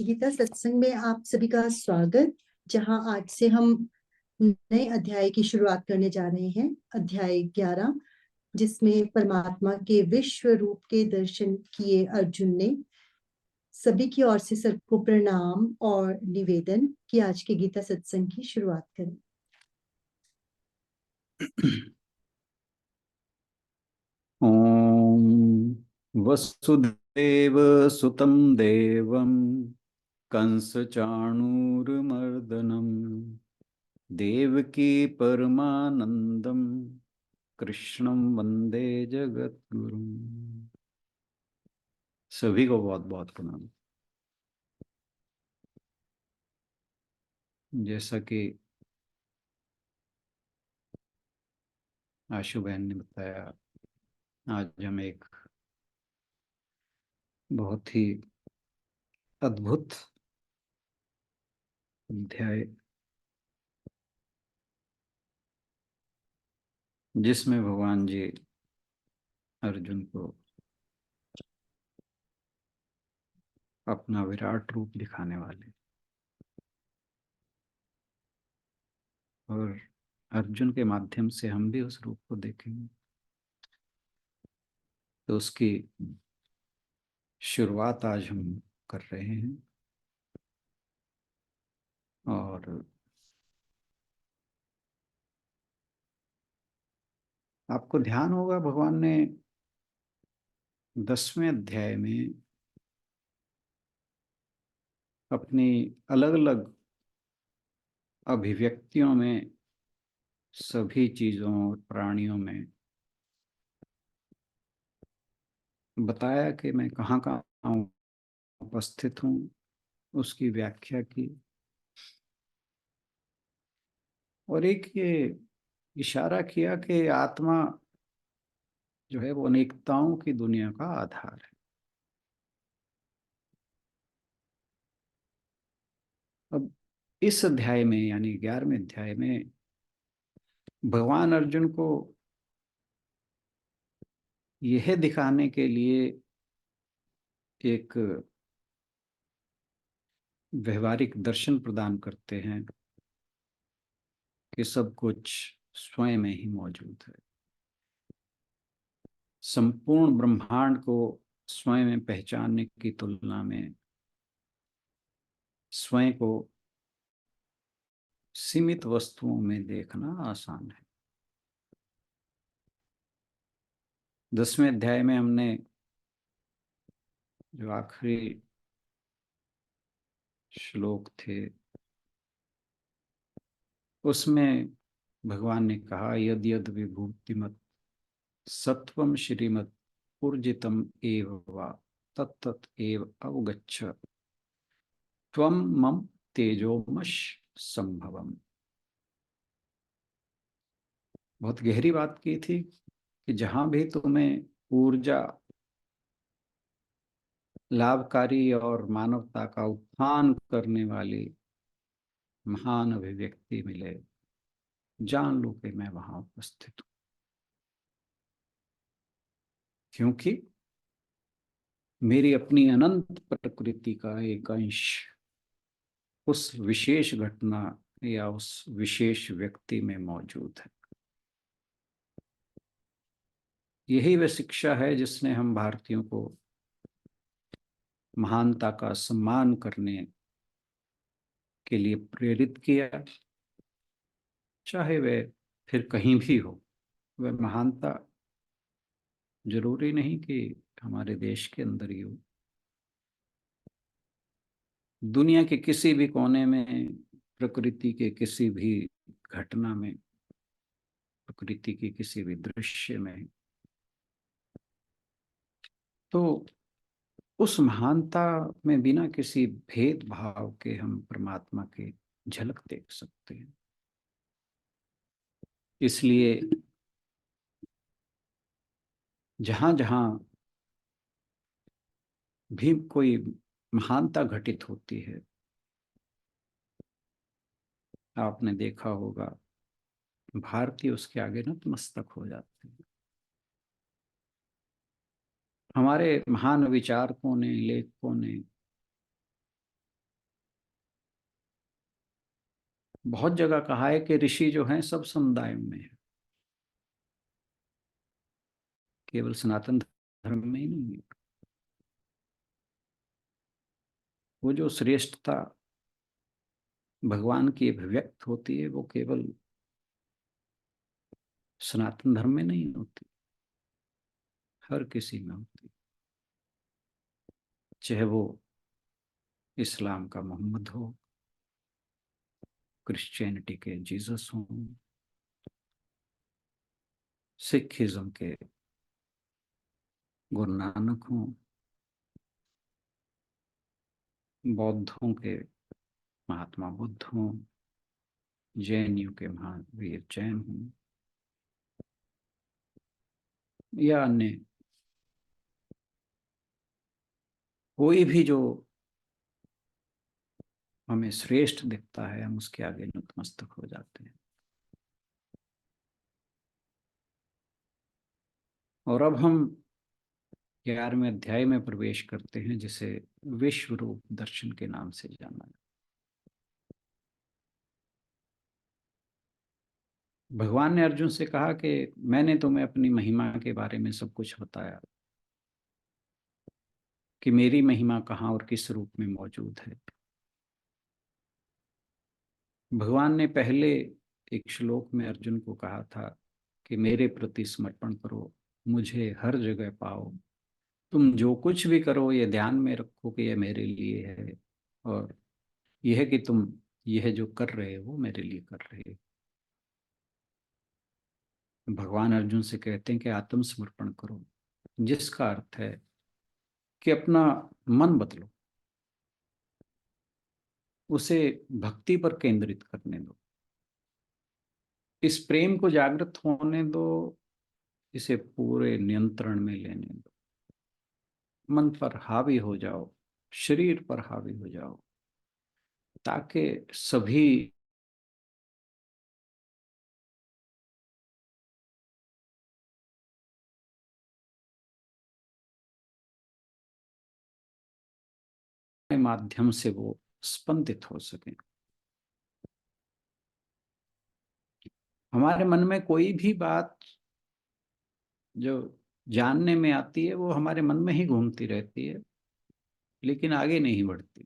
गीता सत्संग में आप सभी का स्वागत। जहां आज से हम नए अध्याय की शुरुआत करने जा रहे हैं, अध्याय 11, जिसमें परमात्मा के विश्व रूप के दर्शन किए अर्जुन ने। सभी की ओर से सबको प्रणाम और निवेदन कि आज के गीता सत्संग की शुरुआत करें। ओम वसुदेव सुतं देवं कंसचाणूरमर्दनं देवकी परमानंदं कृष्णं वंदे जगद्गुरुं। सभी को बहुत बहुत प्रणाम। जैसा कि आशु बहन ने बताया, आज हम एक बहुत ही अद्भुत अध्याय, जिसमें भगवान जी अर्जुन को अपना विराट रूप दिखाने वाले और अर्जुन के माध्यम से हम भी उस रूप को देखेंगे। तो उसकी शुरुआत आज हम कर रहे हैं। और आपको ध्यान होगा, भगवान ने 10वें अध्याय में अपनी अलग अलग अभिव्यक्तियों में सभी चीजों और प्राणियों में बताया कि मैं कहाँ कहाँ उपस्थित हूँ, उसकी व्याख्या की। और एक ये इशारा किया कि आत्मा जो है वो अनेकताओं की दुनिया का आधार है। अब इस अध्याय में यानी 11वें अध्याय में भगवान अर्जुन को यह दिखाने के लिए एक व्यवहारिक दर्शन प्रदान करते हैं कि सब कुछ स्वयं में ही मौजूद है। संपूर्ण ब्रह्मांड को स्वयं में पहचानने की तुलना में स्वयं को सीमित वस्तुओं में देखना आसान है। 10वें अध्याय में हमने जो आखिरी श्लोक थे उसमें भगवान ने कहा, यद यद विभूतिमत सत्वम श्रीमत ऊर्जितम एव वा तत्तत् एव अवगच्छ त्वं मम तेजोमश संभवम। बहुत गहरी बात की थी कि जहां भी तुम्हें ऊर्जा, लाभकारी और मानवता का उत्थान करने वाली महान अभिव्यक्ति मिले, जान लो कि मैं वहां उपस्थित हूं। क्योंकि मेरी अपनी अनंत प्रकृति का एक अंश उस विशेष घटना या उस विशेष व्यक्ति में मौजूद है। यही वह शिक्षा है जिसने हम भारतीयों को महानता का सम्मान करने के लिए प्रेरित किया। चाहे वह फिर कहीं भी हो, वह महानता जरूरी नहीं कि हमारे देश के अंदर ही हो। दुनिया के किसी भी कोने में, प्रकृति के किसी भी घटना में, प्रकृति के किसी भी दृश्य में, तो उस महानता में बिना किसी भेदभाव के हम परमात्मा की झलक देख सकते हैं। इसलिए जहां जहां भी कोई महानता घटित होती है, आपने देखा होगा भारतीय उसके आगे नतमस्तक हो जाते हैं। हमारे महान विचारकों ने, लेखकों ने बहुत जगह कहा है कि ऋषि जो हैं सब समुदाय में है, केवल सनातन धर्म में ही नहीं है। वो जो श्रेष्ठता भगवान की अभिव्यक्त होती है वो केवल सनातन धर्म में नहीं होती, हर किसी में होती, चाहे वो इस्लाम का मोहम्मद हो, क्रिश्चियनिटी के जीसस हों, सिखिज्म के गुरु नानक हों, बौद्धों के महात्मा बुद्ध हों, जैनियों के महावीर जैन हों, या अन्य कोई भी जो हमें श्रेष्ठ दिखता है, हम उसके आगे नतमस्तक हो जाते हैं। और अब हम 11वें अध्याय में प्रवेश करते हैं, जिसे विश्व रूप दर्शन के नाम से जाना है। भगवान ने अर्जुन से कहा कि मैंने तुम्हें अपनी महिमा के बारे में सब कुछ बताया, कि मेरी महिमा कहाँ और किस रूप में मौजूद है। भगवान ने पहले एक श्लोक में अर्जुन को कहा था कि मेरे प्रति समर्पण करो, मुझे हर जगह पाओ, तुम जो कुछ भी करो ये ध्यान में रखो कि यह मेरे लिए है, और यह कि तुम यह जो कर रहे हो मेरे लिए कर रहे हो। भगवान अर्जुन से कहते हैं कि आत्मसमर्पण करो, जिसका अर्थ है कि अपना मन बदलो, उसे भक्ति पर केंद्रित करने दो, इस प्रेम को जागृत होने दो, इसे पूरे नियंत्रण में लेने दो, मन पर हावी हो जाओ, शरीर पर हावी हो जाओ, ताकि सभी माध्यम से वो स्पंदित हो सके। हमारे मन में कोई भी बात जो जानने में आती है वो हमारे मन में ही घूमती रहती है, लेकिन आगे नहीं बढ़ती।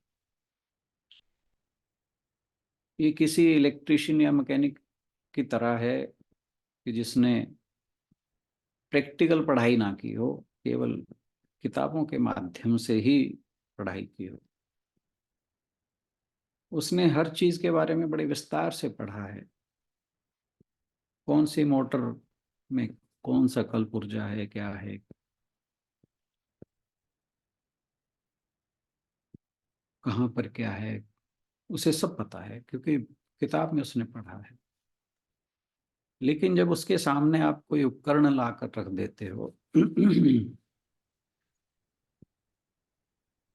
ये किसी इलेक्ट्रिशियन या मैकेनिक की तरह है कि जिसने प्रैक्टिकल पढ़ाई ना की हो, केवल किताबों के माध्यम से ही पढ़ाई की हो। उसने हर चीज के बारे में बड़े विस्तार से पढ़ा है, कौन सी मोटर में कौन सा कल्प ऊर्जा है, क्या है, कहाँ पर क्या है, उसे सब पता है, क्योंकि किताब में उसने पढ़ा है। लेकिन जब उसके सामने आप कोई उपकरण लाकर रख देते हो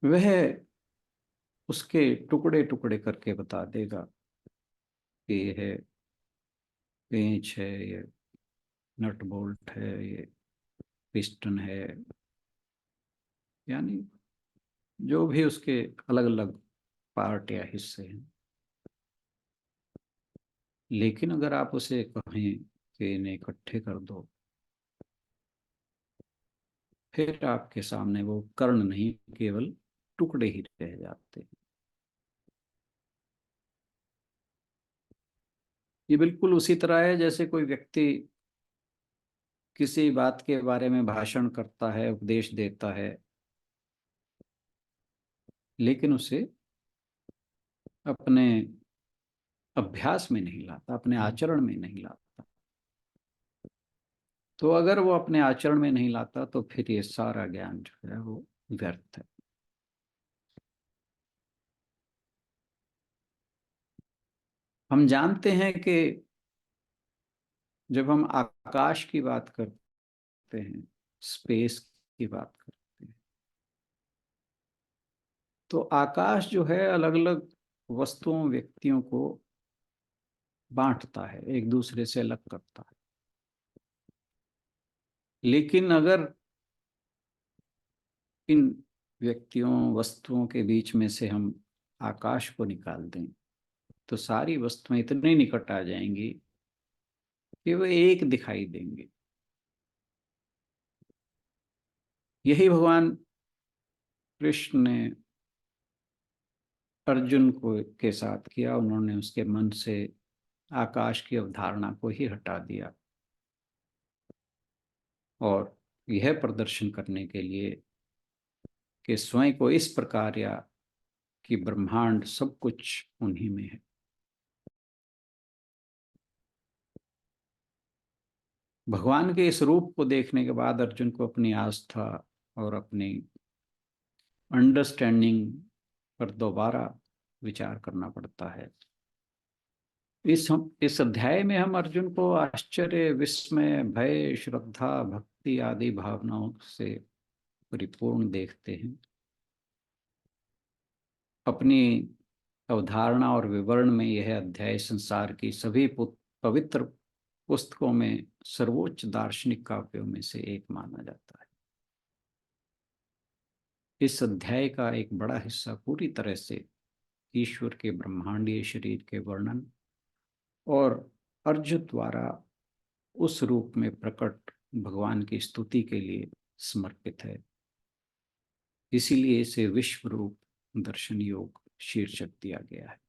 वह उसके टुकड़े टुकड़े करके बता देगा कि ये है पेंच है, ये नट बोल्ट है, ये पिस्टन है, यानी जो भी उसके अलग अलग पार्ट या हिस्से हैं। लेकिन अगर आप उसे कहें कि इन्हें इकट्ठे कर दो, फिर आपके सामने वो उपकरण नहीं, केवल टुकड़े ही रह जाते हैं। ये बिल्कुल उसी तरह है जैसे कोई व्यक्ति किसी बात के बारे में भाषण करता है, उपदेश देता है, लेकिन उसे अपने अभ्यास में नहीं लाता, अपने आचरण में नहीं लाता। तो अगर वो अपने आचरण में नहीं लाता तो फिर ये सारा ज्ञान जो है वो व्यर्थ है। हम जानते हैं कि जब हम आकाश की बात करते हैं, स्पेस की बात करते हैं, तो आकाश जो है अलग अलग वस्तुओं, व्यक्तियों को बांटता है, एक दूसरे से अलग करता है। लेकिन अगर इन व्यक्तियों, वस्तुओं के बीच में से हम आकाश को निकाल दें, तो सारी वस्तुएं इतने निकट आ जाएंगी कि वो एक दिखाई देंगे। यही भगवान कृष्ण ने अर्जुन को के साथ किया। उन्होंने उसके मन से आकाश की अवधारणा को ही हटा दिया और यह प्रदर्शन करने के लिए कि स्वयं को इस प्रकार या कि ब्रह्मांड सब कुछ उन्हीं में है। भगवान के इस रूप को देखने के बाद अर्जुन को अपनी आस्था और अपनी अंडरस्टैंडिंग पर दोबारा विचार करना पड़ता है। इस अध्याय में हम अर्जुन को आश्चर्य, विस्मय, भय, श्रद्धा, भक्ति आदि भावनाओं से परिपूर्ण देखते हैं। अपनी अवधारणा और विवरण में यह अध्याय संसार की सभी पवित्र पुस्तकों में सर्वोच्च दार्शनिक काव्यों में से एक माना जाता है। इस अध्याय का एक बड़ा हिस्सा पूरी तरह से ईश्वर के ब्रह्मांडीय शरीर के वर्णन और अर्जुन द्वारा उस रूप में प्रकट भगवान की स्तुति के लिए समर्पित है। इसीलिए इसे विश्व रूप दर्शन योग शीर्षक दिया गया है।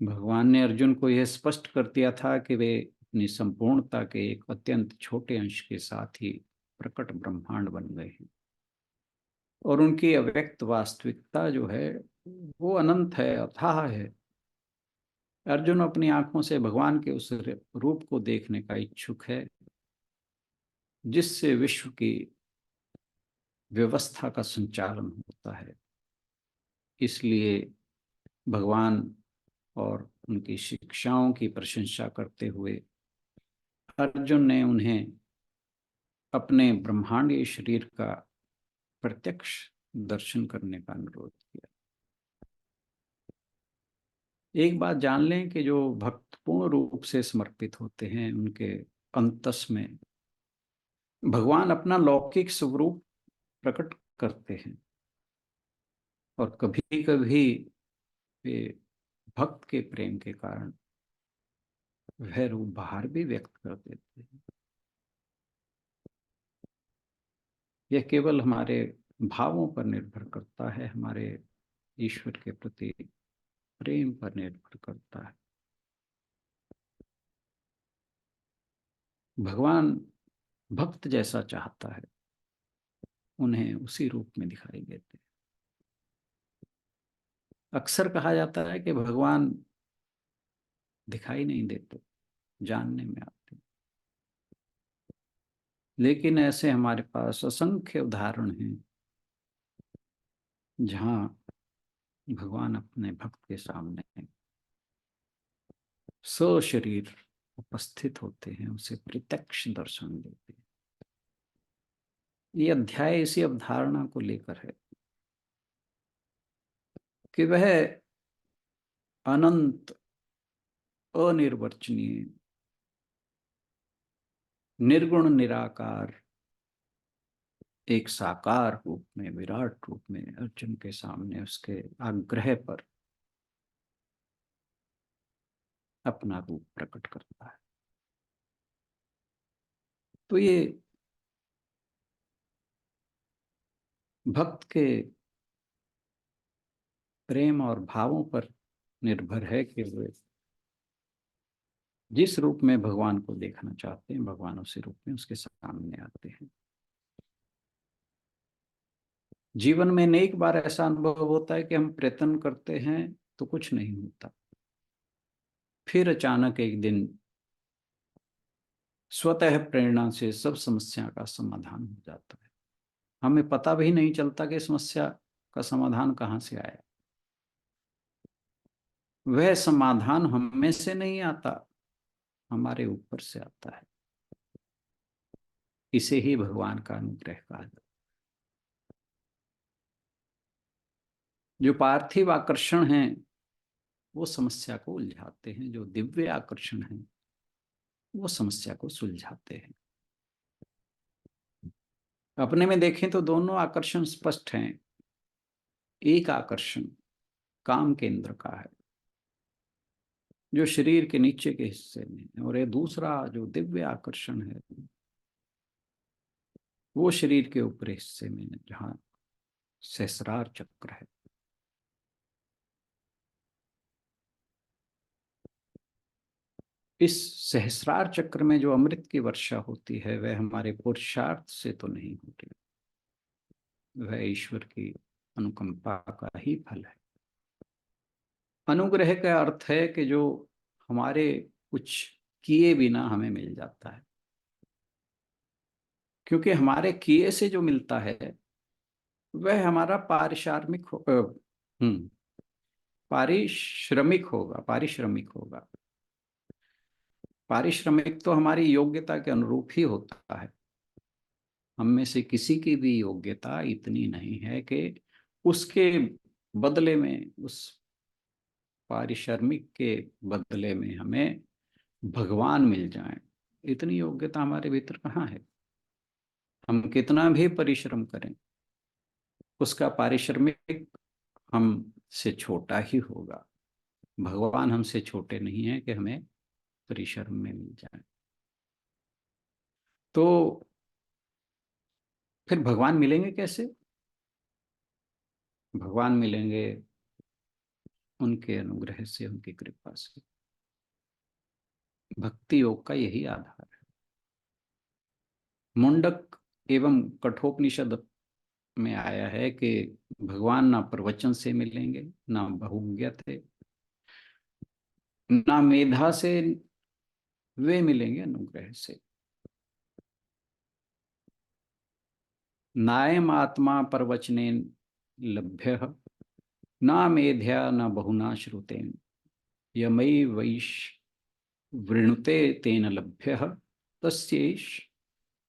भगवान ने अर्जुन को यह स्पष्ट कर दिया था कि वे अपनी संपूर्णता के एक अत्यंत छोटे अंश के साथ ही प्रकट ब्रह्मांड बन गए हैं और उनकी अव्यक्त वास्तविकता जो है वो अनंत है, अथाह है। अर्जुन अपनी आंखों से भगवान के उस रूप को देखने का इच्छुक है जिससे विश्व की व्यवस्था का संचालन होता है। इसलिए भगवान और उनकी शिक्षाओं की प्रशंसा करते हुए अर्जुन ने उन्हें अपने ब्रह्मांडीय शरीर का प्रत्यक्ष दर्शन करने का अनुरोध किया। एक बात जान लें कि जो भक्त पूर्ण रूप से समर्पित होते हैं उनके अंतस में भगवान अपना लौकिक स्वरूप प्रकट करते हैं और कभी कभी वे भक्त के प्रेम के कारण वह रूप बाहर भी व्यक्त कर देते हैं। यह केवल हमारे भावों पर निर्भर करता है, हमारे ईश्वर के प्रति प्रेम पर निर्भर करता है। भगवान भक्त जैसा चाहता है उन्हें उसी रूप में दिखाई देते हैं। अक्सर कहा जाता है कि भगवान दिखाई नहीं देते, जानने में आते, लेकिन ऐसे हमारे पास असंख्य उदाहरण हैं जहां भगवान अपने भक्त के सामने सशरीर उपस्थित होते हैं, उसे प्रत्यक्ष दर्शन देते हैं। ये अध्याय इसी अवधारणा को लेकर है कि वह अनंत, अनिर्वचनीय, निर्गुण, निराकार एक साकार रूप में, विराट रूप में अर्जुन के सामने उसके आग्रह पर अपना रूप प्रकट करता है। तो ये भक्त के प्रेम और भावों पर निर्भर है कि वे जिस रूप में भगवान को देखना चाहते हैं भगवान उसी रूप में उसके सामने आते हैं। जीवन में अनेक बार ऐसा अनुभव होता है कि हम प्रयत्न करते हैं तो कुछ नहीं होता, फिर अचानक एक दिन स्वतः प्रेरणा से सब समस्या का समाधान हो जाता है। हमें पता भी नहीं चलता कि समस्या का समाधान कहाँ से आया। वह समाधान हम में से नहीं आता, हमारे ऊपर से आता है। इसे ही भगवान का अनुग्रह कहा जाता है। जो पार्थिव आकर्षण हैं वो समस्या को उलझाते हैं, जो दिव्य आकर्षण हैं वो समस्या को सुलझाते हैं। अपने में देखें तो दोनों आकर्षण स्पष्ट हैं। एक आकर्षण काम केंद्र का है जो शरीर के नीचे के हिस्से में है, और ये दूसरा जो दिव्य आकर्षण है वो शरीर के ऊपरी हिस्से में है, जहां सहस्रार चक्र है। इस सहस्रार चक्र में जो अमृत की वर्षा होती है वह हमारे पुरुषार्थ से तो नहीं होती, वह ईश्वर की अनुकंपा का ही फल है। अनुग्रह का अर्थ है कि जो हमारे कुछ किए बिना हमें मिल जाता है, क्योंकि हमारे किए से जो मिलता है वह हमारा पारिश्रमिक होगा। पारिश्रमिक तो हमारी योग्यता के अनुरूप ही होता है। हम में से किसी की भी योग्यता इतनी नहीं है कि उसके बदले में, उस पारिश्रमिक के बदले में हमें भगवान मिल जाए। इतनी योग्यता हमारे भीतर कहाँ है। हम कितना भी परिश्रम करें उसका पारिश्रमिक हमसे छोटा ही होगा। भगवान हमसे छोटे नहीं है कि हमें परिश्रम में मिल जाए। तो फिर भगवान मिलेंगे कैसे? भगवान मिलेंगे उनके अनुग्रह से, उनकी कृपा से। भक्ति योग का यही आधार है। मुंडक एवं कठोपनिषद में आया है कि भगवान ना प्रवचन से मिलेंगे, ना बहुज्ञ थे, ना मेधा से, वे मिलेंगे अनुग्रह से। नायम आत्मा प्रवचने लभ्य, ना मेध्या न बहुना श्रुतेन, यमई वैश वृणुते तेन लभ्य, तस्यैष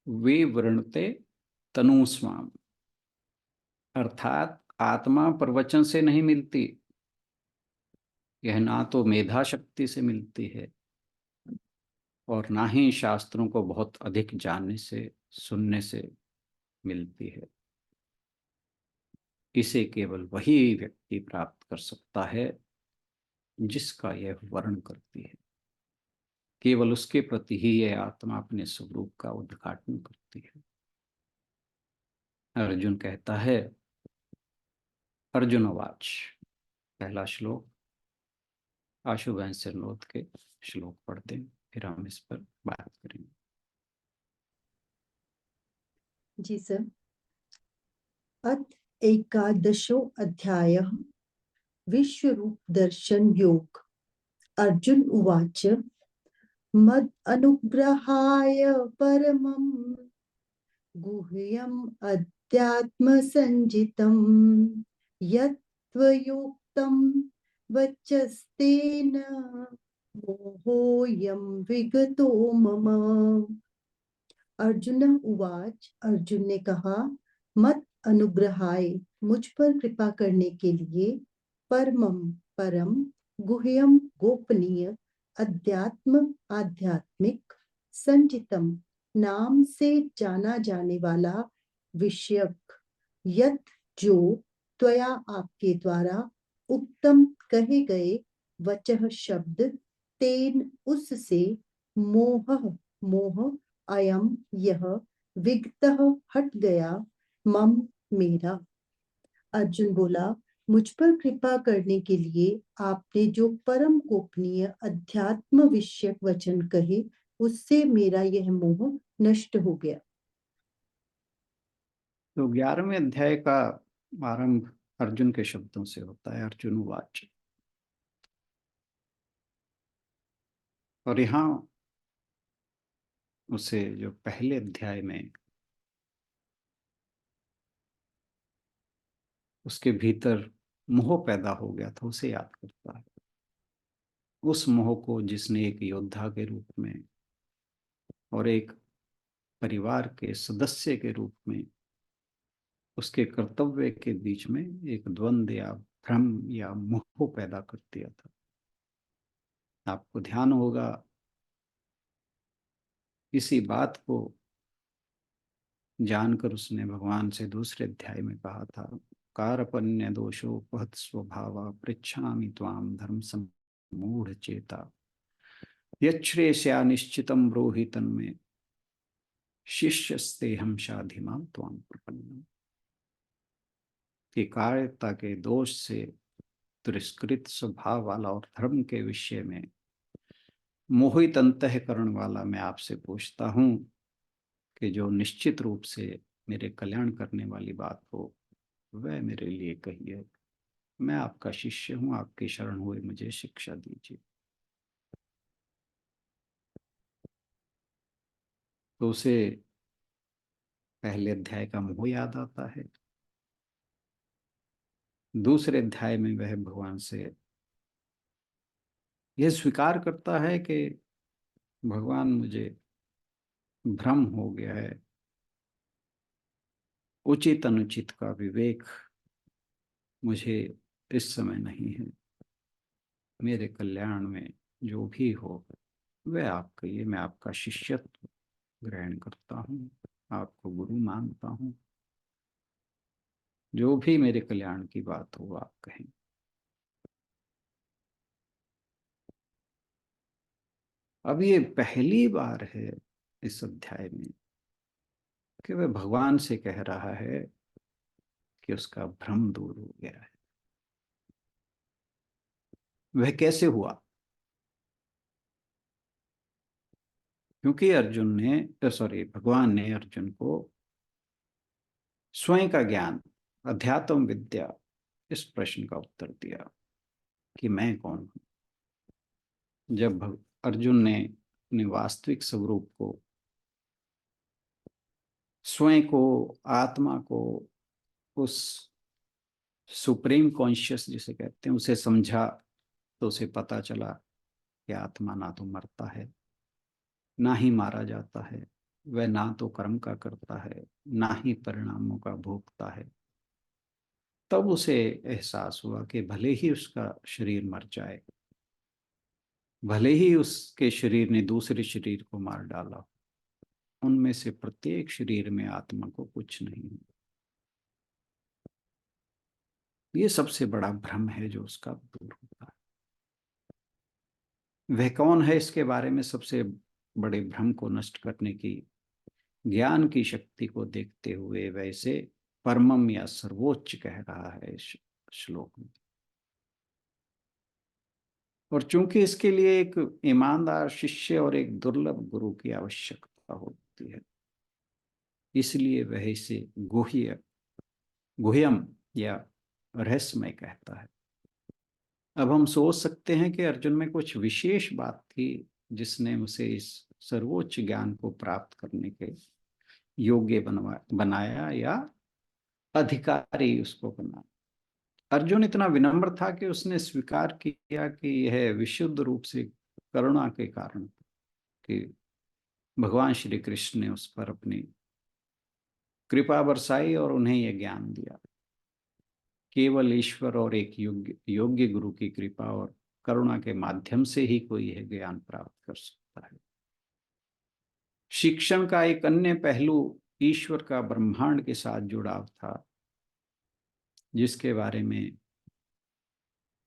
वे वृणुते तनुस्वाम। अर्थात आत्मा प्रवचन से नहीं मिलती, यह ना तो मेधा शक्ति से मिलती है और ना ही शास्त्रों को बहुत अधिक जानने से, सुनने से मिलती है। इसे केवल वही व्यक्ति प्राप्त कर सकता है जिसका यह वर्ण करती है। केवल उसके प्रति ही यह आत्मा अपने स्वरूप का उद्घाटन करती है। अर्जुन कहता है, अर्जुनवाच, पहला श्लोक आशुबेन सिरनोद के श्लोक पढ़ते हैं, फिर हम इस पर बात करेंगे। जी सर। अथ एकादशो अध्यायः विश्वरूप दर्शन योग। अर्जुन उवाच मद अनुग्रहाय परमं गुह्यम् अध्यात्म संजितम् यत् त्वयोक्तं वचस्तेन मोहोऽयं विगतो मम। अर्जुन उवाच, अर्जुन ने कहा, मत अनुग्रहाय, मुझ पर कृपा करने के लिए, परमम परम, गुह्यम गोपनीय, अध्यात्म आध्यात्मिक, संचितम नाम से जाना जाने वाला, विषयक, यत जो, त्वया आपके द्वारा, उत्तम कहे गए, वचः शब्द, तेन उससे, मोह मोह, अयम यह, विगतः हट गया, मम मेरा। अर्जुन बोला, मुझ पर कृपा करने के लिए आपने जो परम गोपनीय अध्यात्म विषयक वचन कहे, उससे मेरा यह मोह नष्ट हो गया। तो 11वें अध्याय का आरंभ अर्जुन के शब्दों से होता है, अर्जुन उवाच। और यहाँ उसे जो पहले अध्याय में उसके भीतर मोह पैदा हो गया था उसे याद करता है। उस मोह को जिसने एक योद्धा के रूप में और एक परिवार के सदस्य के रूप में उसके कर्तव्य के बीच में एक द्वंद्व या भ्रम या मोह पैदा कर दिया था। आपको ध्यान होगा, इसी बात को जानकर उसने भगवान से दूसरे अध्याय में कहा था, कारपन्य दोषोपहत स्वभावा पृच्छामि त्वाम धर्म सम्मूढ़ चेता यच्छ्रेयस्या निश्चितं ब्रूहि तन्मे शिष्यस्तेहं शाधिमां त्वां प्रपन्नम्। कि कायरता के दोष से तिरस्कृत स्वभाव वाला और धर्म के विषय में मोहित अंतःकरण वाला मैं आपसे पूछता हूं कि जो निश्चित रूप से मेरे कल्याण करने वाली बात हो वह मेरे लिए कहिए। मैं आपका शिष्य हूं, आपकी शरण हुए मुझे शिक्षा दीजिए। तो उसे पहले अध्याय का मोह याद आता है। दूसरे अध्याय में वह भगवान से यह स्वीकार करता है कि भगवान मुझे भ्रम हो गया है, उचित अनुचित का विवेक मुझे इस समय नहीं है। मेरे कल्याण में जो भी हो वह आप कहिए। मैं आपका शिष्यत्व ग्रहण करता हूँ, आपको गुरु मानता हूँ। जो भी मेरे कल्याण की बात हो आप कहें। अब ये पहली बार है इस अध्याय में कि वह भगवान से कह रहा है कि उसका भ्रम दूर हो गया है। वह कैसे हुआ? क्योंकि भगवान ने अर्जुन को स्वयं का ज्ञान, अध्यात्म विद्या, इस प्रश्न का उत्तर दिया कि मैं कौन हूं। जब अर्जुन ने अपने वास्तविक स्वरूप को, स्वयं को, आत्मा को, उस सुप्रीम कॉन्शियस जिसे कहते हैं उसे समझा, तो उसे पता चला कि आत्मा ना तो मरता है ना ही मारा जाता है। वह ना तो कर्म का करता है ना ही परिणामों का भोगता है। तब उसे एहसास हुआ कि भले ही उसका शरीर मर जाए, भले ही उसके शरीर ने दूसरे शरीर को मार डाला, उनमें से प्रत्येक शरीर में आत्मा को कुछ नहीं। ये सबसे बड़ा भ्रम है जो उसका दूर होता है। वह कौन है, इसके बारे में सबसे बड़े भ्रम को नष्ट करने की ज्ञान की शक्ति को देखते हुए वैसे परमम या सर्वोच्च कह रहा है इस श्लोक में। और चूंकि इसके लिए एक ईमानदार शिष्य और एक दुर्लभ गुरु की आवश्यकता होती है, इसलिए वह इसे गुह्यम या रहस्यमय कहता है। अब हम सोच सकते हैं कि अर्जुन में कुछ विशेष बात थी जिसने उसे इस सर्वोच्च ज्ञान को प्राप्त करने के योग्य बनाया या अधिकारी उसको बनाया। अर्जुन इतना विनम्र था कि उसने स्वीकार किया कि यह विशुद्ध रूप से करुणा के कारण कि भगवान श्री कृष्ण ने उस पर अपनी कृपा बरसाई और उन्हें यह ज्ञान दिया। केवल ईश्वर और एक योग्य गुरु की कृपा और करुणा के माध्यम से ही कोई यह ज्ञान प्राप्त कर सकता है। शिक्षण का एक अन्य पहलू ईश्वर का ब्रह्मांड के साथ जुड़ाव था, जिसके बारे में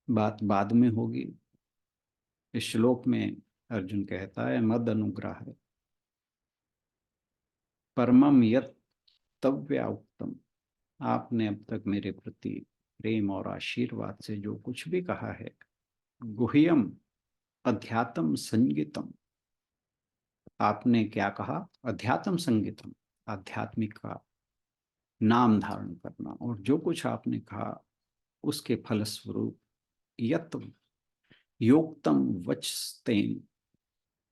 बात बाद में होगी। इस श्लोक में अर्जुन कहता है, मद अनुग्रह है परमम यत तव्या उत्तम। आपने अब तक मेरे प्रति प्रेम और आशीर्वाद से जो कुछ भी कहा है, गुह्यम अध्यात्म संगीतम। आपने क्या कहा? अध्यात्म संगीतम, आध्यात्मिक का नाम धारण करना। और जो कुछ आपने कहा उसके फलस्वरूप यत योक्तम वचस्तेन,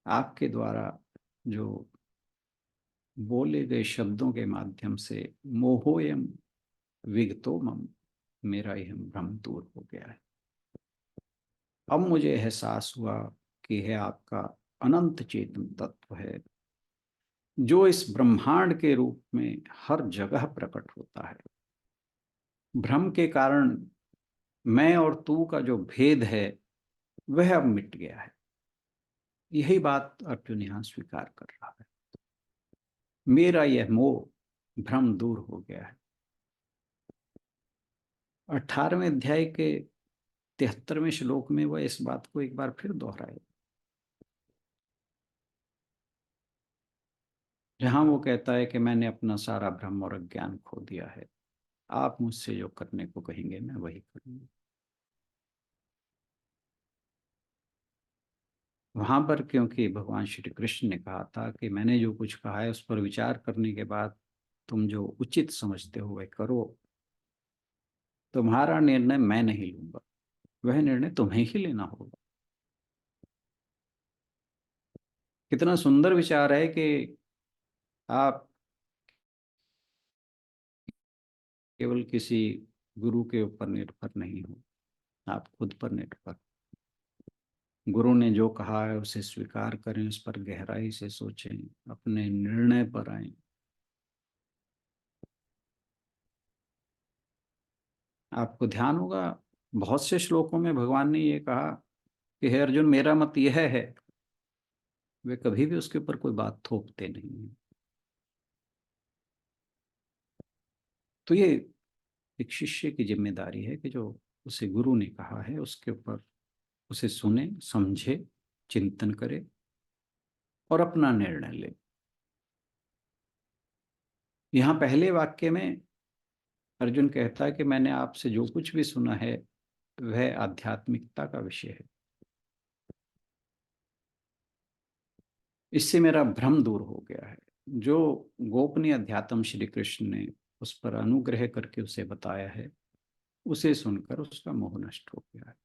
आपके द्वारा जो बोले गए शब्दों के माध्यम से मोहोयम विगतो मम, मेरा यह भ्रम दूर हो गया है। अब मुझे एहसास हुआ कि यह आपका अनंत चेतन तत्व है जो इस ब्रह्मांड के रूप में हर जगह प्रकट होता है। भ्रम के कारण मैं और तू का जो भेद है वह अब मिट गया है। यही बात अर्जुन यहां स्वीकार कर रहा है। मेरा यह मोह भ्रम दूर हो गया है। 18वें अध्याय के 73वें श्लोक में वह इस बात को एक बार फिर दोहराए, जहां वो कहता है कि मैंने अपना सारा भ्रम और अज्ञान खो दिया है, आप मुझसे जो करने को कहेंगे मैं वही करूंगा। वहां पर क्योंकि भगवान श्री कृष्ण ने कहा था कि मैंने जो कुछ कहा है उस पर विचार करने के बाद तुम जो उचित समझते हो वह करो, तुम्हारा निर्णय मैं नहीं लूंगा, वह निर्णय तुम्हें ही लेना होगा। कितना सुंदर विचार है कि आप केवल किसी गुरु के ऊपर निर्भर नहीं हो, आप खुद पर निर्भर। गुरु ने जो कहा है उसे स्वीकार करें, उस पर गहराई से सोचें, अपने निर्णय पर आए। आपको ध्यान होगा बहुत से श्लोकों में भगवान ने ये कहा कि हे अर्जुन, मेरा मत यह है, वे कभी भी उसके ऊपर कोई बात थोपते नहीं है। तो ये एक शिष्य की जिम्मेदारी है कि जो उसे गुरु ने कहा है उसके ऊपर उसे सुने, समझे, चिंतन करे और अपना निर्णय ले। यहाँ पहले वाक्य में अर्जुन कहता है कि मैंने आपसे जो कुछ भी सुना है वह आध्यात्मिकता का विषय है, इससे मेरा भ्रम दूर हो गया है। जो गोपनीय अध्यात्म श्री कृष्ण ने उस पर अनुग्रह करके उसे बताया है, उसे सुनकर उसका मोह नष्ट हो गया है।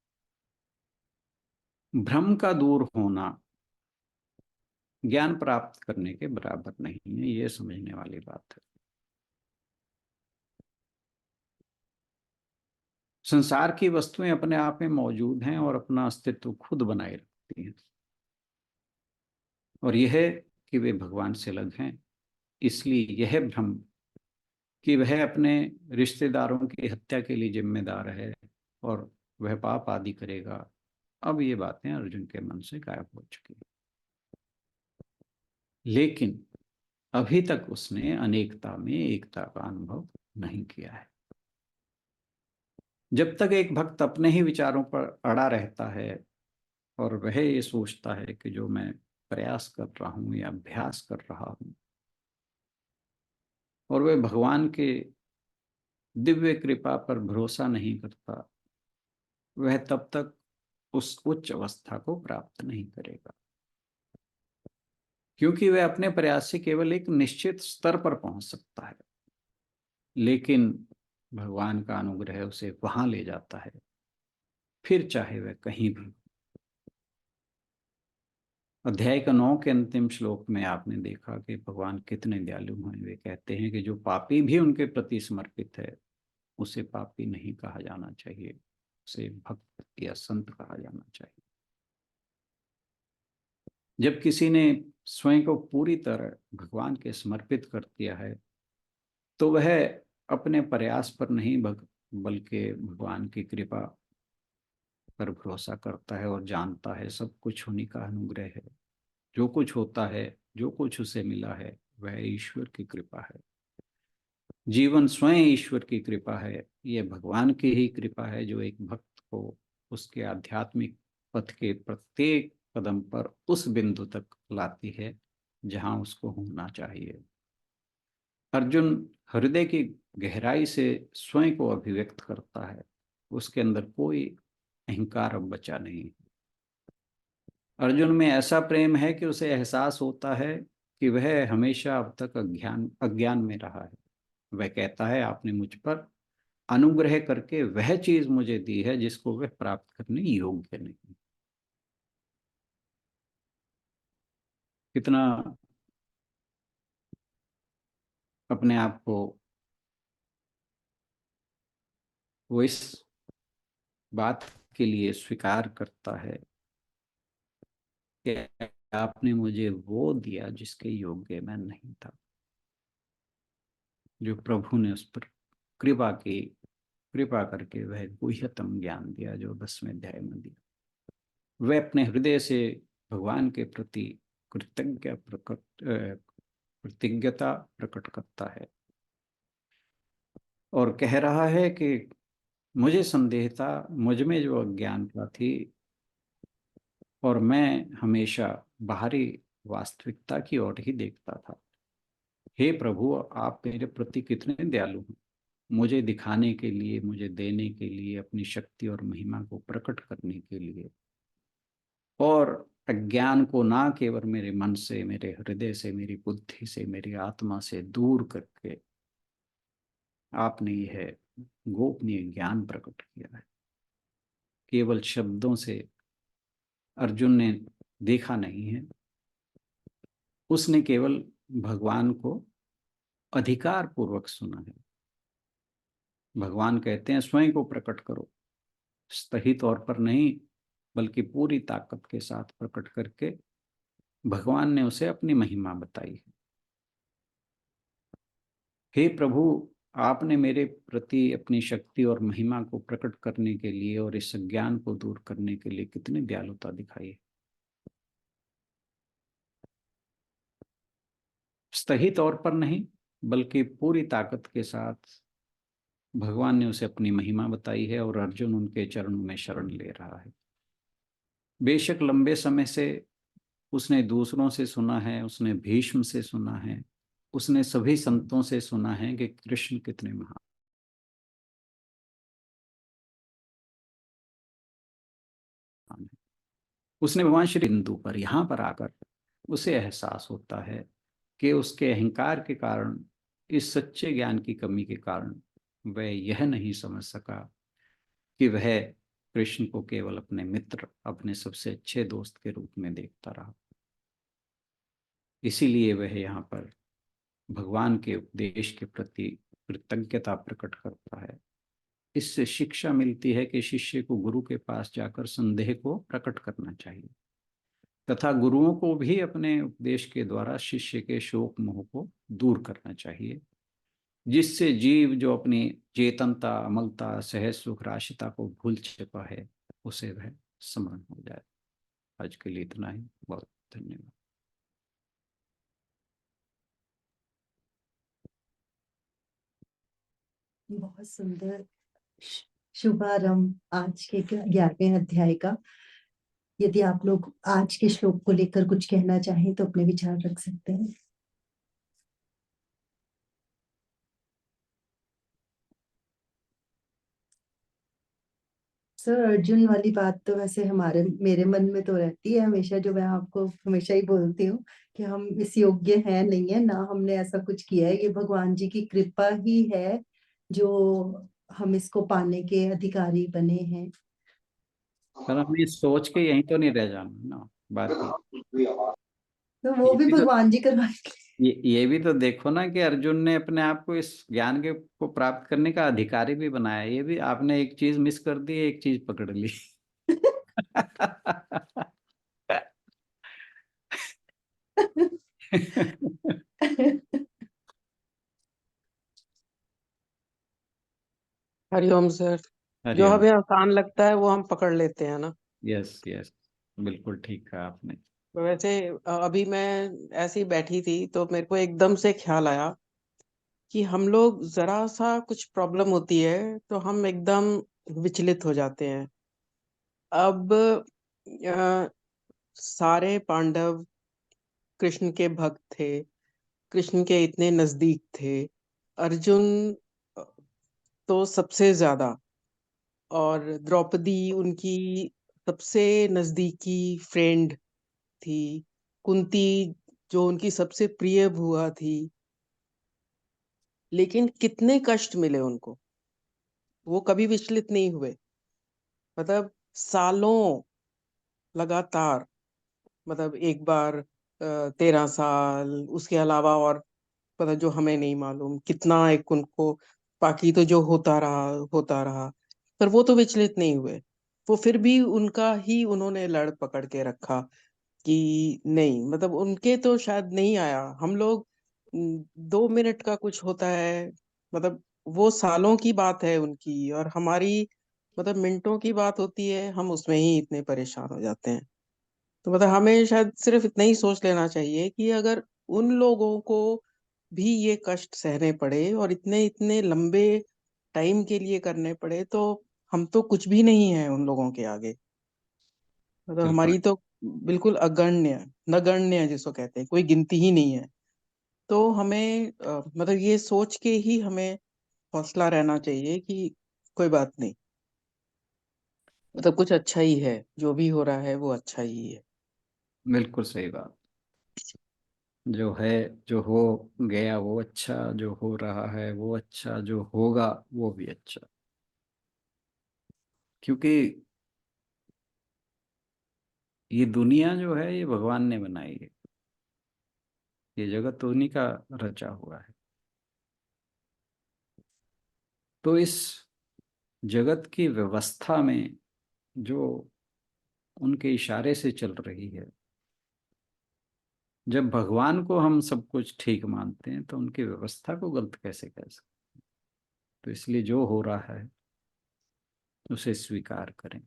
भ्रम का दूर होना ज्ञान प्राप्त करने के बराबर नहीं है, ये समझने वाली बात है। संसार की वस्तुएं अपने आप में मौजूद हैं और अपना अस्तित्व खुद बनाए रखती हैं, और यह कि वे भगवान से अलग हैं, इसलिए यह भ्रम कि वह अपने रिश्तेदारों की हत्या के लिए जिम्मेदार है और वह पाप आदि करेगा, अब ये बातें अर्जुन के मन से गायब हो चुकी हैं। लेकिन अभी तक उसने अनेकता में एकता का अनुभव नहीं किया है। जब तक एक भक्त अपने ही विचारों पर अड़ा रहता है और वह ये सोचता है कि जो मैं प्रयास कर रहा हूं या अभ्यास कर रहा हूं, और वह भगवान के दिव्य कृपा पर भरोसा नहीं करता, वह तब तक उस उच्च अवस्था को प्राप्त नहीं करेगा, क्योंकि वह अपने प्रयास से केवल एक निश्चित स्तर पर पहुंच सकता है, लेकिन भगवान का अनुग्रह उसे वहां ले जाता है, फिर चाहे वह कहीं भी। अध्याय का 9 के अंतिम श्लोक में आपने देखा कि भगवान कितने दयालु हैं। वे कहते हैं कि जो पापी भी उनके प्रति समर्पित है उसे पापी नहीं कहा जाना चाहिए, उसे भक्त या संत कहा जाना चाहिए। जब किसी ने स्वयं को पूरी तरह भगवान के समर्पित कर दिया है तो वह अपने प्रयास पर नहीं बल्कि भगवान की कृपा पर भरोसा करता है और जानता है सब कुछ उन्हीं का अनुग्रह है। जो कुछ होता है, जो कुछ उसे मिला है, वह ईश्वर की कृपा है। जीवन स्वयं ईश्वर की कृपा है, यह भगवान की ही कृपा है जो एक भक्त को उसके आध्यात्मिक पथ के प्रत्येक कदम पर उस बिंदु तक लाती है जहां उसको होना चाहिए। अर्जुन हृदय की गहराई से स्वयं को अभिव्यक्त करता है, उसके अंदर कोई अहंकार अब बचा नहीं। अर्जुन में ऐसा प्रेम है कि उसे एहसास होता है कि वह हमेशा अब तक अज्ञान में रहा है। वह कहता है आपने मुझ पर अनुग्रह करके वह चीज मुझे दी है जिसको वह प्राप्त करने योग्य नहीं। कितना अपने आप को वो इस बात के लिए स्वीकार करता है कि आपने मुझे वो दिया जिसके योग्य मैं नहीं था। जो प्रभु ने उस पर कृपा की, कृपा करके वह गुह्यतम ज्ञान दिया जो 10वें अध्याय में दिया। वह अपने हृदय से भगवान के प्रति कृतज्ञता प्रकट करता है और कह रहा है कि मुझे संदेह था, मुझ में जो अज्ञानता थी, और मैं हमेशा बाहरी वास्तविकता की ओर ही देखता था। हे प्रभु, आप मेरे प्रति कितने दयालु हैं, मुझे दिखाने के लिए, मुझे देने के लिए, अपनी शक्ति और महिमा को प्रकट करने के लिए, और अज्ञान को ना केवल मेरे मन से, मेरे हृदय से, मेरी बुद्धि से, मेरी आत्मा से दूर करके आपने यह गोपनीय ज्ञान प्रकट किया है। केवल शब्दों से अर्जुन ने देखा नहीं है, उसने केवल भगवान को अधिकार पूर्वक सुना है। भगवान कहते हैं स्वयं को प्रकट करो, सही तौर पर नहीं बल्कि पूरी ताकत के साथ प्रकट करके भगवान ने उसे अपनी महिमा बताई है। हे प्रभु, आपने मेरे प्रति अपनी शक्ति और महिमा को प्रकट करने के लिए और इस ज्ञान को दूर करने के लिए कितनी दयालुता दिखाई है। सही तौर पर नहीं बल्कि पूरी ताकत के साथ भगवान ने उसे अपनी महिमा बताई है, और अर्जुन उनके चरणों में शरण ले रहा है। बेशक लंबे समय से उसने दूसरों से सुना है, उसने भीष्म से सुना है, उसने सभी संतों से सुना है कि कृष्ण कितने महान है। उसने भगवान श्री बिंदु पर, यहाँ पर आकर उसे एहसास होता है कि उसके अहंकार के कारण, इस सच्चे ज्ञान की कमी के कारण वह यह नहीं समझ सका कि वह कृष्ण को केवल अपने मित्र, अपने सबसे अच्छे दोस्त के रूप में देखता रहा। इसीलिए वह यहाँ पर भगवान के उपदेश के प्रति कृतज्ञता प्रकट करता है। इससे शिक्षा मिलती है कि शिष्य को गुरु के पास जाकर संदेह को प्रकट करना चाहिए, तथा गुरुओं को भी अपने उपदेश के द्वारा शिष्य के शोक मोह को दूर करना चाहिए, जिससे जीव जो अपनी चेतनता, अमलता, सहज सुख, राशिता को भूल चुका है, उसे वह स्मरण हो जाए। आज के लिए इतना ही। बहुत धन्यवाद। बहुत सुंदर शुभारंभ आज के 11वें अध्याय का। यदि आप लोग आज के श्लोक को लेकर कुछ कहना चाहें तो अपने विचार रख सकते हैं। सर, अर्जुन वाली बात तो वैसे मेरे मन में तो रहती है हमेशा, जो मैं आपको हमेशा ही बोलती हूँ कि हम इस योग्य है नहीं है ना, हमने ऐसा कुछ किया है, ये भगवान जी की कृपा ही है जो हम इसको पाने के अधिकारी बने हैं। पर हमें सोच के यहीं तो नहीं रह जाना ना, बात तो वो ये भी भी तो भगवान जी करवाएंगे। ये भी तो देखो ना कि अर्जुन ने अपने आप को इस ज्ञान के को प्राप्त करने का अधिकारी भी बनाया। ये भी आपने एक चीज मिस कर दी, एक चीज पकड़ ली। हरिओम सर। जो हरिओम। हमें आसान लगता है वो हम पकड़ लेते हैं ना। यस यस, बिल्कुल ठीक कहा आपने। तो वैसे अभी मैं ऐसे ही बैठी थी तो मेरे को एकदम से ख्याल आया कि हम लोग जरा सा कुछ प्रॉब्लम होती है तो हम एकदम विचलित हो जाते हैं। अब सारे पांडव कृष्ण के भक्त थे, कृष्ण के इतने नजदीक थे। अर्जुन तो सबसे ज्यादा, और द्रौपदी उनकी सबसे नजदीकी फ्रेंड थी। कुंती जो उनकी सबसे प्रिय बुआ थी। लेकिन कितने कष्ट मिले उनको, वो कभी विचलित नहीं हुए। मतलब सालों लगातार, मतलब एक बार 13 साल, उसके अलावा और पता जो हमें नहीं मालूम कितना एक उनको, बाकी तो जो होता रहा, पर वो तो विचलित नहीं हुए। वो फिर भी उनका ही उन्होंने लड़ पकड़ के रखा कि नहीं, मतलब उनके तो शायद नहीं आया। हम लोग 2 मिनट का कुछ होता है, मतलब वो सालों की बात है उनकी, और हमारी मतलब मिनटों की बात होती है, हम उसमें ही इतने परेशान हो जाते हैं। तो मतलब हमें शायद सिर्फ इतना ही सोच लेना चाहिए कि अगर उन लोगों को भी ये कष्ट सहने पड़े और इतने इतने लंबे टाइम के लिए करने पड़े, तो हम तो कुछ भी नहीं है उन लोगों के आगे। मतलब बिल्कुल हमारी तो बिल्कुल अगण्य, नगण्य जिसको कहते हैं, कोई गिनती ही नहीं है। तो हमें मतलब ये सोच के ही हमें हौसला रहना चाहिए कि कोई बात नहीं, मतलब कुछ अच्छा ही है, जो भी हो रहा है वो अच्छा ही है। बिल्कुल सही बात। जो है, जो हो गया वो अच्छा, जो हो रहा है वो अच्छा, जो होगा वो भी अच्छा। क्योंकि ये दुनिया जो है ये भगवान ने बनाई है, ये जगत तो उन्हीं का रचा हुआ है। तो इस जगत की व्यवस्था में जो उनके इशारे से चल रही है, जब भगवान को हम सब कुछ ठीक मानते हैं तो उनकी व्यवस्था को गलत कैसे कह सकते। तो इसलिए जो हो रहा है उसे स्वीकार करें।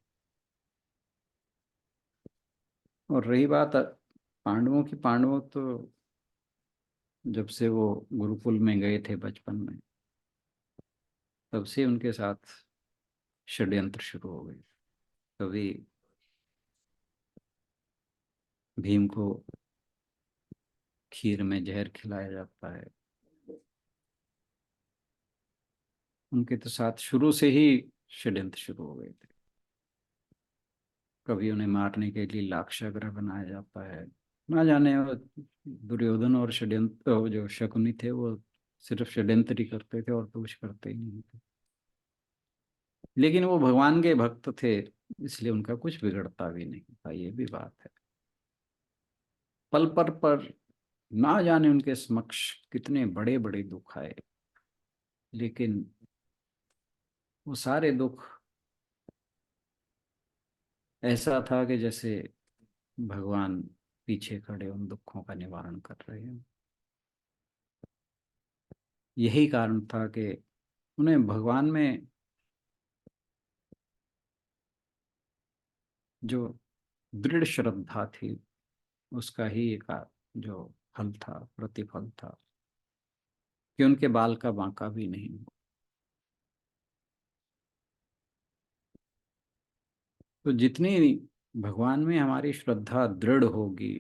और रही बात पांडवों की, पांडवों तो जब से वो गुरुकुल में गए थे बचपन में, तब से उनके साथ षड्यंत्र शुरू हो गए। कभी भीम को खीर में जहर खिलाया जाता है। उनके तो साथ शुरू से ही षड्यंत्र शुरू हो गए थे। कभी उन्हें मारने के लिए लाक्षागृह बनाया जाता है। ना जाने वो दुर्योधन और षड्यंत्र, वो जो शकुनी थे वो सिर्फ षड्यंत्र ही करते थे और तो कुछ करते ही नहीं थे। लेकिन वो भगवान के भक्त थे, इसलिए उनका कुछ बिगड़ता भी नहीं था, ये भी बात है। पल पर ना जाने उनके समक्ष कितने बड़े बड़े दुख आए, लेकिन वो सारे दुख ऐसा था कि जैसे भगवान पीछे खड़े उन दुखों का निवारण कर रहे हैं। यही कारण था कि उन्हें भगवान में जो दृढ़ श्रद्धा थी, उसका ही एक जो फल था, प्रतिफल था, कि उनके बाल का बांका भी नहीं हुआ। तो जितनी भगवान में हमारी श्रद्धा दृढ़ होगी,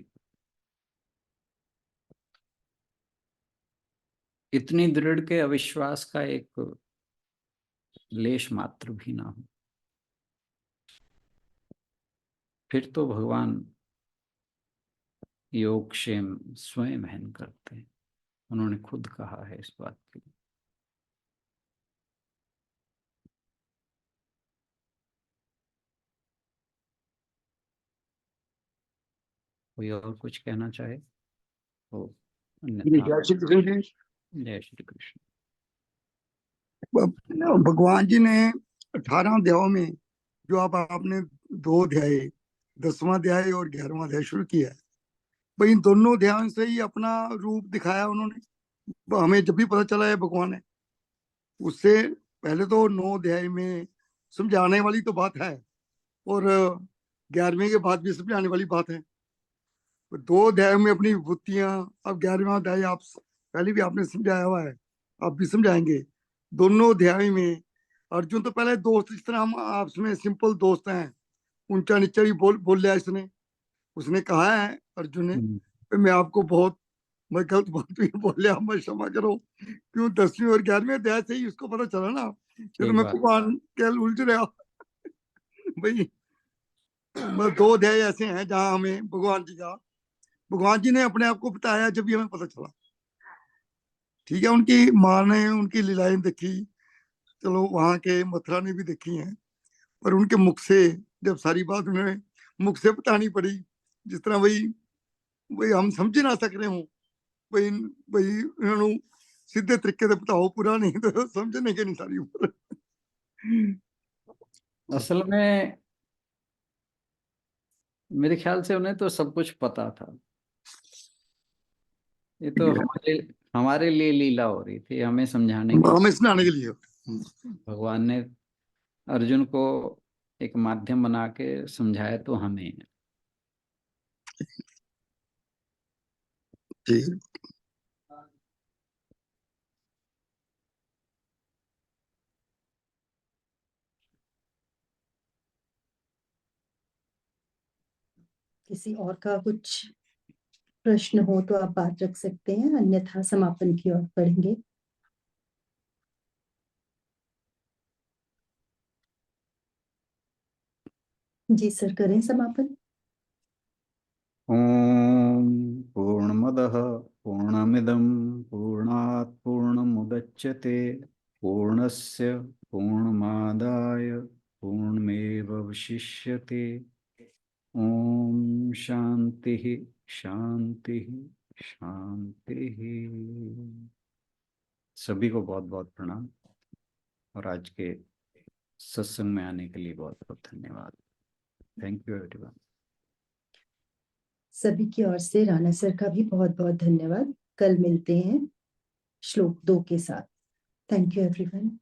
इतनी दृढ़ के अविश्वास का एक लेश मात्र भी ना हो, फिर तो भगवान योग क्षेम स्वयं सहन करते हैं। उन्होंने खुद कहा है इस बात के लिए। कोई और कुछ कहना चाहे तो जी, अन्यथा। जय श्री कृष्ण जी। जय श्री कृष्ण। भगवान जी ने 18 अध्यायों में जो आपने 2 अध्याय, 10वां अध्याय और 11वां अध्याय शुरू किया है, भाई इन दोनों अध्यायों से ही अपना रूप दिखाया उन्होंने। हमें जब भी पता चला है भगवान है, उससे पहले तो 9 अध्याय में समझाने वाली तो बात है, और 11वें के बाद भी समझाने वाली बात है। 2 अध्याय में अपनी विभूतियां, अब 11वां अध्याय आप पहले भी आपने समझाया हुआ है, आप भी समझाएंगे। दोनों अध्याय में अर्जुन तो पहले दोस्त, इस तरह हम आपस में सिंपल दोस्त हैं, ऊंचा नीचा भी बोल लिया इसने। उसने कहा है अर्जुन ने, मैं आपको बहुत, मैं गलत बात भी बोल लिया, मैं क्षमा करो। क्यों 10वीं और 11वें अध्याय से ही उसको पता चला ना, ये तो ठीक मैं बात। भगवान के उलझ रहा भाई। मैं 2 अध्याय ऐसे हैं जहां हमें भगवान जी ने अपने आप को बताया, जब भी हमें पता चला। ठीक है, उनकी माँ ने उनकी लीलाएं देखी, चलो वहां के मथुरा ने भी देखी हैं, पर उनके मुख से जब सारी बात उन्हें मुख से बतानी पड़ी, जिस तरह वही वही हम समझ ना सक रहे हूँ, वही वही उन्होंने सीधे तरीके से बताओ, पूरा नहीं तो समझने के नहीं सारी उम्र। असल में मेरे ख्याल से उन्हें तो सब कुछ पता था। ये तो हमारे हमारे लिए लीला हो रही थी, हमें समझाने के हमें लिए। सुनाने के लिए। भगवान ने अर्जुन को एक माध्यम बना के समझाया तो हमें। जी, किसी और का कुछ प्रश्न हो तो आप बात रख सकते हैं, अन्यथा समापन की ओर बढ़ेंगे। जी सर, करें समापन। ओम पूर्णमदः पूर्णमिदं पूर्णात् पूर्णमुदच्यते पूर्णस्य पूर्णमादाय पूर्णमेवावशिष्यते। ओम शांति शांति शांति। सभी को बहुत बहुत प्रणाम और आज के सत्संग में आने के लिए बहुत बहुत धन्यवाद। Thank you everyone. सभी की ओर से राणा सर का भी बहुत बहुत धन्यवाद। कल मिलते हैं श्लोक 2 के साथ। Thank you everyone.